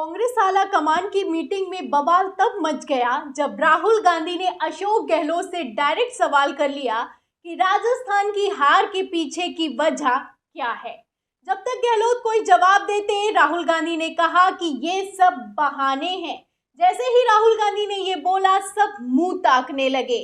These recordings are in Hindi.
कांग्रेस आला कमान की मीटिंग में बवाल तब मच गया जब राहुल गांधी ने अशोक गहलोत से डायरेक्ट सवाल कर लिया कि राजस्थान की हार के पीछे की वजह क्या है। जब तक गहलोत कोई जवाब देते, राहुल गांधी ने कहा कि ये सब बहाने हैं। जैसे ही राहुल गांधी ने ये बोला, सब मुंह ताकने लगे।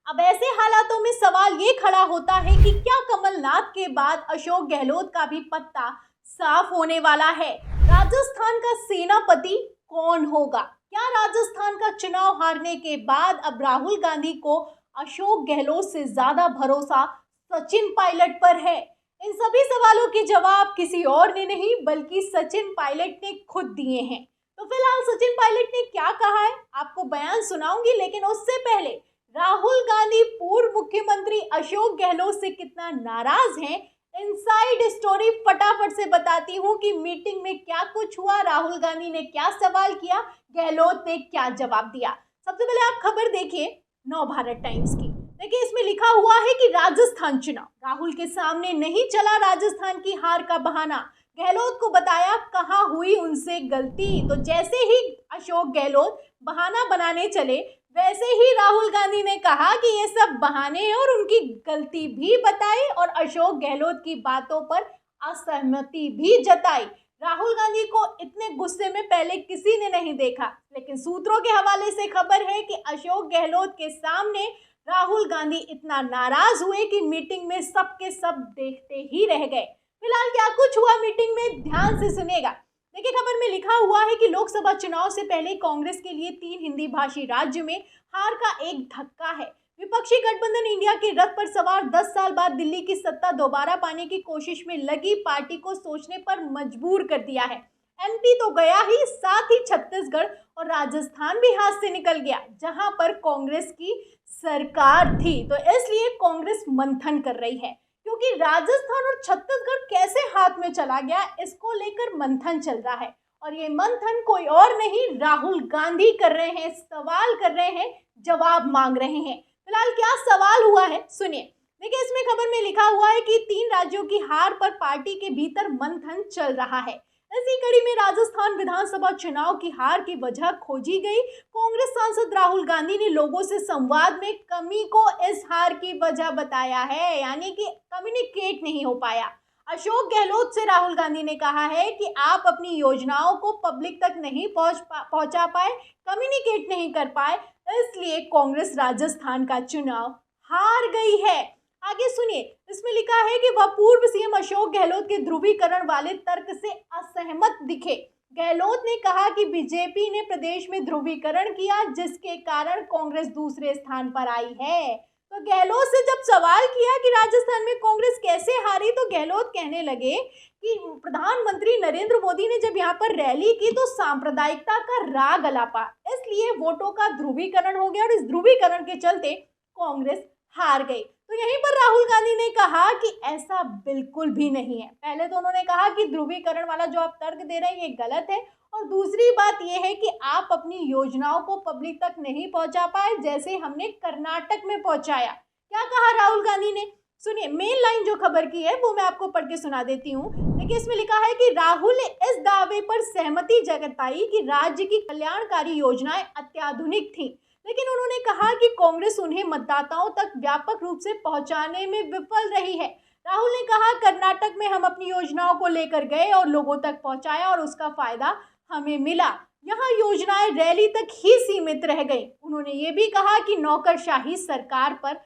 अब ऐसे हालातों में सवाल ये खड़ा होता है कि क्या कमलनाथ के बाद अशोक गहलोत का भी पत्ता साफ होने वाला है? राजस्थान का सेनापति कौन होगा? क्या राजस्थान का चुनाव हारने के बाद अब राहुल गांधी को अशोक गहलोत से ज्यादा भरोसा सचिन पायलट पर है? इन सभी सवालों के जवाब किसी और ने नहीं बल्कि सचिन पायलट ने खुद दिए हैं। तो फिलहाल सचिन पायलट ने क्या कहा है आपको बयान सुनाऊंगी, लेकिन उससे पहले राहुल गांधी पूर्व मुख्यमंत्री अशोक गहलोत से कितना नाराज हैं, इनसाइड स्टोरी फटाफट से बताती हूँ कि मीटिंग में क्या कुछ हुआ, राहुल गांधी ने क्या सवाल किया, गहलोत ने क्या जवाब दिया। सबसे पहले आप खबर देखिए नवभारत टाइम्स की। देखिए इसमें लिखा हुआ है कि राजस्थान चुनाव, राहुल के सामने नहीं चला राजस्थान की हार का बहाना, गहलोत को बताया कहाँ हुई उनसे गलती। तो जैसे ही अशोक गहलोत बहाना बनाने चले, वैसे ही राहुल गांधी ने कहा कि ये सब बहाने हैं और उनकी गलती भी बताई और अशोक गहलोत की बातों पर असहमति भी जताई। राहुल गांधी को इतने गुस्से में पहले किसी ने नहीं देखा, लेकिन सूत्रों के हवाले से खबर है कि अशोक गहलोत के सामने राहुल गांधी इतना नाराज हुए कि मीटिंग में सब के सब देखते ही रह गए। फिलहाल क्या कुछ हुआ मीटिंग में, ध्यान से सुनिएगा। देखिए खबर में लिखा हुआ है कि लोकसभा चुनाव से पहले कांग्रेस के लिए 3 हिंदी भाषी राज्य में हार का एक धक्का है। विपक्षी गठबंधन इंडिया के रथ पर सवार 10 साल बाद दिल्ली की सत्ता दोबारा पाने की कोशिश में लगी पार्टी को सोचने पर मजबूर कर दिया है। एमपी तो गया ही, साथ ही छत्तीसगढ़ और राजस्थान भी हाथ से निकल गया जहां पर कांग्रेस की सरकार थी। तो इसलिए कांग्रेस मंथन कर रही है, क्योंकि राजस्थान और छत्तीसगढ़ कैसे हाथ में चला गया इसको लेकर मंथन चल रहा है। और ये मंथन कोई और नहीं, राहुल गांधी कर रहे हैं, सवाल कर रहे हैं, जवाब मांग रहे हैं। फिलहाल क्या सवाल हुआ है सुनिए। देखिए इसमें खबर में लिखा हुआ है कि 3 राज्यों की हार पर पार्टी के भीतर मंथन चल रहा है। इसी कड़ी में राजस्थान विधानसभा चुनाव की हार की वजह खोजी गई। कांग्रेस सांसद राहुल गांधी ने लोगों से संवाद में कमी को इस हार की वजह बताया है, यानी कि कम्युनिकेट नहीं हो पाया। अशोक गहलोत से राहुल गांधी ने कहा है कि आप अपनी योजनाओं को पब्लिक तक नहीं पहुंचा पाए, कम्युनिकेट नहीं कर पाए, इसलिए कांग्रेस राजस्थान का चुनाव हार गई है। आगे सुनिए, इसमें लिखा है कि वह पूर्व सीएम अशोक गहलोत के ध्रुवीकरण वाले तर्क से असहमत दिखे। गहलोत ने कहा कि बीजेपी ने प्रदेश में ध्रुवीकरण किया, जिसके कारण कांग्रेस दूसरे स्थान पर आई है। तो गहलोत से जब सवाल किया कि राजस्थान में कांग्रेस कैसे हारी, तो गहलोत कहने लगे कि प्रधानमंत्री नरेंद्र मोदी ने जब यहाँ पर रैली की तो सांप्रदायिकता का राग अलापा, इसलिए वोटों का ध्रुवीकरण हो गया और इस ध्रुवीकरण के चलते कांग्रेस हार गई। तो यहीं पर राहुल गांधी ने कहा कि ऐसा बिल्कुल भी नहीं है। पहले तो उन्होंने कहा कि ध्रुवीकरण वाला जो आप तर्क दे रहे हैं ये गलत है, और दूसरी बात यह है कि आप अपनी योजनाओं को पब्लिक तक नहीं पहुंचा पाए, जैसे हमने कर्नाटक में पहुंचाया। क्या कहा राहुल गांधी ने, सुनिए। मेन लाइन जो खबर की है वो मैं आपको पढ़ के सुना देती हूँ। देखिए इसमें लिखा है कि राहुल ने इस दावे पर सहमति जताई कि राज्य की कल्याणकारी योजनाएं अत्याधुनिक थी, लेकिन उन्होंने कहा कि कांग्रेस उन्हें मतदाताओं तक व्यापक रूप से पहुंचाने में विफल रही है। राहुल ने कहा कर्नाटक में हम अपनी योजनाओं को लेकर गए और लोगों तक पहुंचाया और उसका फायदा हमें मिला। यहाँ योजनाएं रैली तक ही सीमित रह गई। उन्होंने ये भी कहा कि नौकरशाही सरकार पर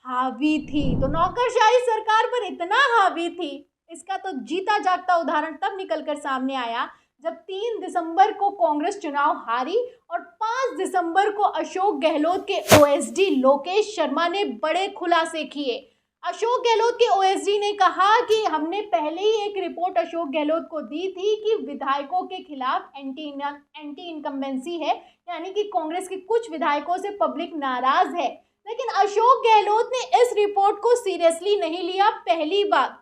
हावी थी। तो नौकरशाही सरकार पर इतना हावी थी, इसका तो जीता जागता उदाहरण तब निकलकर सामने आया जब 3 दिसंबर को कांग्रेस चुनाव हारी और 5 दिसंबर को अशोक गहलोत के ओएसडी लोकेश शर्मा ने बड़े खुलासे किए। अशोक गहलोत के ओएसडी ने कहा कि हमने पहले ही एक रिपोर्ट अशोक गहलोत को दी थी कि विधायकों के खिलाफ एंटी इनकम्बेंसी है, यानी कि कांग्रेस के कुछ विधायकों से पब्लिक नाराज है। लेकिन अशोक गहलोत ने इस रिपोर्ट को सीरियसली नहीं लिया, पहली बात।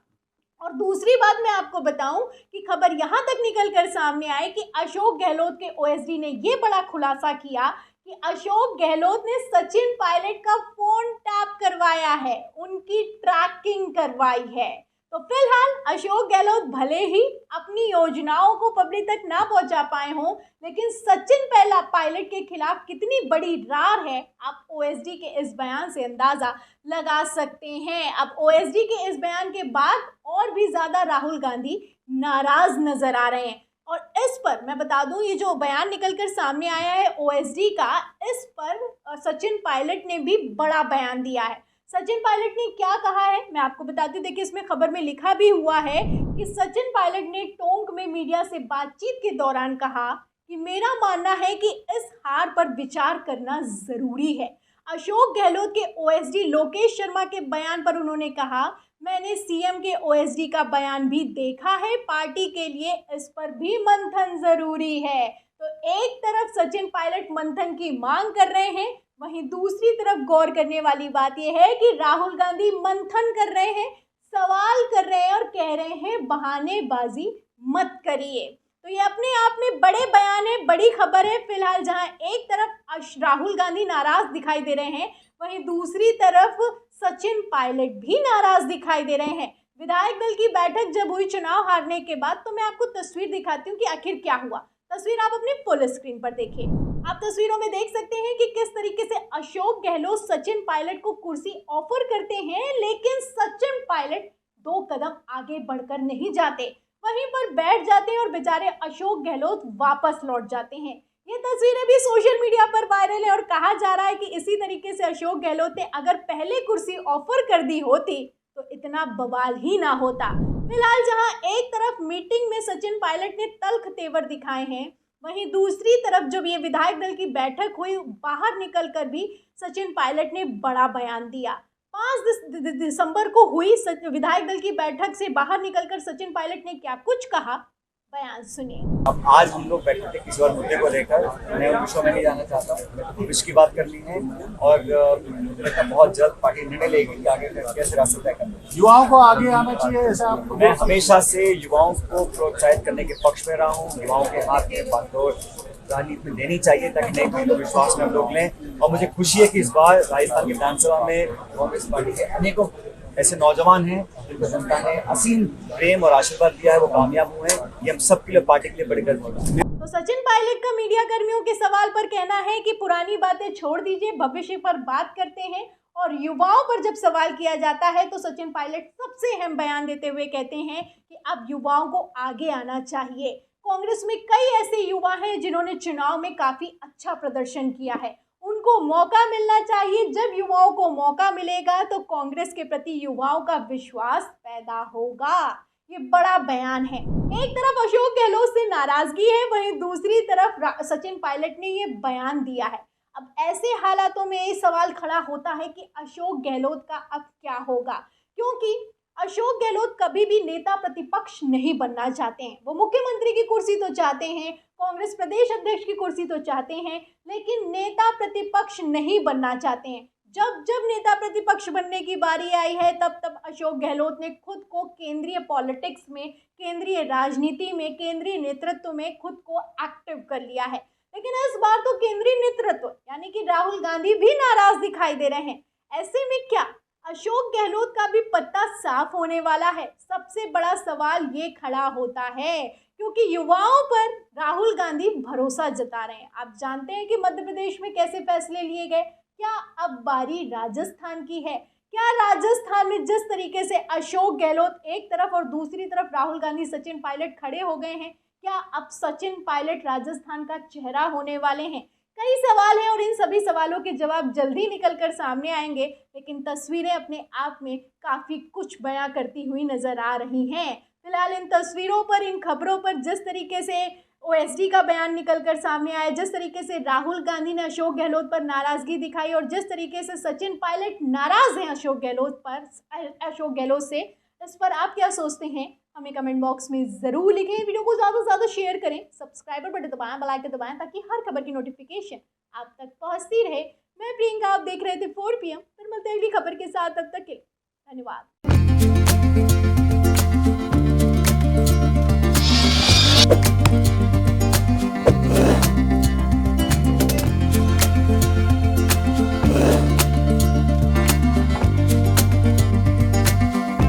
और दूसरी बात मैं आपको बताऊं कि खबर यहां तक निकल कर सामने आई कि अशोक गहलोत के ओएसडी ने यह बड़ा खुलासा किया कि अशोक गहलोत ने सचिन पायलट का फोन टैप करवाया है, उनकी ट्रैकिंग करवाई है। तो फिलहाल अशोक गहलोत भले ही अपनी योजनाओं को पब्लिक तक ना पहुंचा पाए हों, लेकिन सचिन पायलट के खिलाफ कितनी बड़ी रार है आप ओएसडी के इस बयान से अंदाजा लगा सकते हैं। अब ओएसडी के इस बयान के बाद और भी ज़्यादा राहुल गांधी नाराज नजर आ रहे हैं। और इस पर मैं बता दूं, ये जो बयान निकलकर सामने आया है ओएसडी का, इस पर सचिन पायलट ने भी बड़ा बयान दिया है। सचिन पायलट ने क्या कहा है मैं आपको बताती हूँ। देखिए, इसमें खबर में लिखा भी हुआ है कि सचिन पायलट ने टोंक में मीडिया से बातचीत के दौरान कहा कि मेरा मानना है कि इस हार पर विचार करना जरूरी है। अशोक गहलोत के ओएसडी लोकेश शर्मा के बयान पर उन्होंने कहा, मैंने सीएम के ओएसडी का बयान भी देखा है, पार्टी के लिए इस पर भी मंथन जरूरी है। तो एक तरफ सचिन पायलट मंथन की मांग कर रहे हैं, वहीं दूसरी तरफ गौर करने वाली बात यह है कि राहुल गांधी मंथन कर रहे हैं, सवाल कर रहे हैं और कह रहे हैं बहानेबाजी मत करिए। तो ये अपने आप में बड़े बयान है, बड़ी खबर है। फिलहाल जहां एक तरफ राहुल गांधी नाराज दिखाई दे रहे हैं, वहीं दूसरी तरफ सचिन पायलट भी नाराज दिखाई दे रहे हैं। विधायक दल की बैठक जब हुई चुनाव हारने के बाद, तो मैं आपको तस्वीर दिखाती हूँ कि आखिर क्या हुआ। तस्वीर आप अपने फुल स्क्रीन पर देखिए। आप तस्वीरों में देख सकते हैं कि किस तरीके से अशोक गहलोत सचिन पायलट को कुर्सी ऑफर करते हैं, लेकिन सचिन पायलट 2 कदम आगे बढ़कर नहीं जाते, वहीं पर बैठ जाते हैं और बेचारे अशोक गहलोत वापस लौट जाते हैं। ये तस्वीरें भी सोशल मीडिया पर वायरल है और कहा जा रहा है कि इसी तरीके से अशोक गहलोत ने अगर पहले कुर्सी ऑफर कर दी होती तो इतना बवाल ही ना होता। फिलहाल जहां एक तरफ मीटिंग में सचिन पायलट ने तल्ख तेवर दिखाए हैं, वहीं दूसरी तरफ जब ये विधायक दल की बैठक हुई, बाहर निकलकर भी सचिन पायलट ने बड़ा बयान दिया। 5 दिसंबर को हुई विधायक दल की बैठक से बाहर निकलकर सचिन पायलट ने क्या कुछ कहा, बयान सुनिए। अब आज हम लोग बैठे थे किसी और मुद्दे को लेकर, मैं उन विषयों में नहीं जाना चाहता हूँ। मैं तो भविष्य की बात करनी है और बहुत जल्द पार्टी निर्णय लेगी कि आगे कैसे रास्ता तय करना है। युवाओं को आगे आना चाहिए, ऐसा आपको? मैं हमेशा से युवाओं को प्रोत्साहित करने के पक्ष में रहा हूँ। युवाओं के हाथ में बागडोर राजनीति में देनी चाहिए ताकि नए पीढ़ी को विश्वास में हम लोग लें। और मुझे खुशी है कि इस बार राजस्थान की विधानसभा में कांग्रेस पार्टी के अनेकों ऐसे नौजवान हैं जिनको जनता ने असीम प्रेम और आशीर्वाद दिया है, वो कामयाब हुए हैं। ये हम सबके लिए, पार्टी के लिए बड़ी गर्व होगी। तो सचिन पायलट का मीडिया कर्मियों के सवाल पर कहना है कि पुरानी बातें छोड़ दीजिए, भविष्य पर बात करते हैं। और युवाओं पर जब सवाल किया जाता है तो सचिन पायलट सबसे अहम बयान देते हुए कहते हैं कि अब युवाओं को आगे आना चाहिए। कांग्रेस में कई ऐसे युवा हैं जिन्होंने चुनाव में काफी अच्छा प्रदर्शन किया है, उनको मौका मिलना चाहिए। जब युवाओं को मौका मिलेगा तो कांग्रेस के प्रति युवाओं का विश्वास पैदा होगा। ये बड़ा बयान है। एक तरफ अशोक गहलोत से नाराजगी है, वहीं दूसरी तरफ सचिन पायलट ने ये बयान दिया है। अब ऐसे हालातों में ये सवाल खड़ा होता है कि अशोक गहलोत का अब क्या होगा, क्योंकि अशोक गहलोत कभी भी नेता प्रतिपक्ष नहीं बनना चाहते हैं। वो मुख्यमंत्री की कुर्सी तो चाहते हैं, कांग्रेस प्रदेश अध्यक्ष की कुर्सी तो चाहते हैं, लेकिन नेता प्रतिपक्ष नहीं बनना चाहते हैं। जब जब नेता प्रतिपक्ष बनने की बारी आई है, तब तब अशोक गहलोत ने खुद को केंद्रीय पॉलिटिक्स में, केंद्रीय राजनीति में, केंद्रीय नेतृत्व में खुद को एक्टिव कर लिया है। लेकिन इस बार तो केंद्रीय नेतृत्व यानी कि राहुल गांधी भी नाराज दिखाई दे रहे हैं। ऐसे में क्या अशोक गहलोत का भी पत्ता साफ होने वाला है? सबसे बड़ा सवाल ये खड़ा होता है क्योंकि युवाओं पर राहुल गांधी भरोसा जता रहे हैं। आप जानते हैं कि मध्य प्रदेश में कैसे फैसले लिए गए। क्या अब बारी राजस्थान की है? क्या राजस्थान में जिस तरीके से अशोक गहलोत एक तरफ और दूसरी तरफ राहुल गांधी, सचिन पायलट खड़े हो गए हैं, क्या अब सचिन पायलट राजस्थान का चेहरा होने वाले हैं? कई सवाल हैं और इन सभी सवालों के जवाब जल्दी निकलकर सामने आएंगे, लेकिन तस्वीरें अपने आप में काफ़ी कुछ बयां करती हुई नजर आ रही हैं। फिलहाल इन तस्वीरों पर, इन खबरों पर जिस तरीके से ओएसडी का बयान निकलकर सामने आया, जिस तरीके से राहुल गांधी ने अशोक गहलोत पर नाराजगी दिखाई और जिस तरीके से सचिन पायलट नाराज हैं अशोक गहलोत से, इस पर आप क्या सोचते हैं? हमें कमेंट बॉक्स में ज़रूर लिखें। वीडियो को ज़्यादा से ज़्यादा शेयर करें, सब्सक्राइबर बटन दबाएं, बेल आइकन दबाएं ताकि हर खबर की नोटिफिकेशन आप तक पहुंचती रहे। मैं प्रियंका, आप देख रहे थे 4 PM। फिर मिलते हैं अगली खबर के साथ, तब तक के लिए धन्यवाद।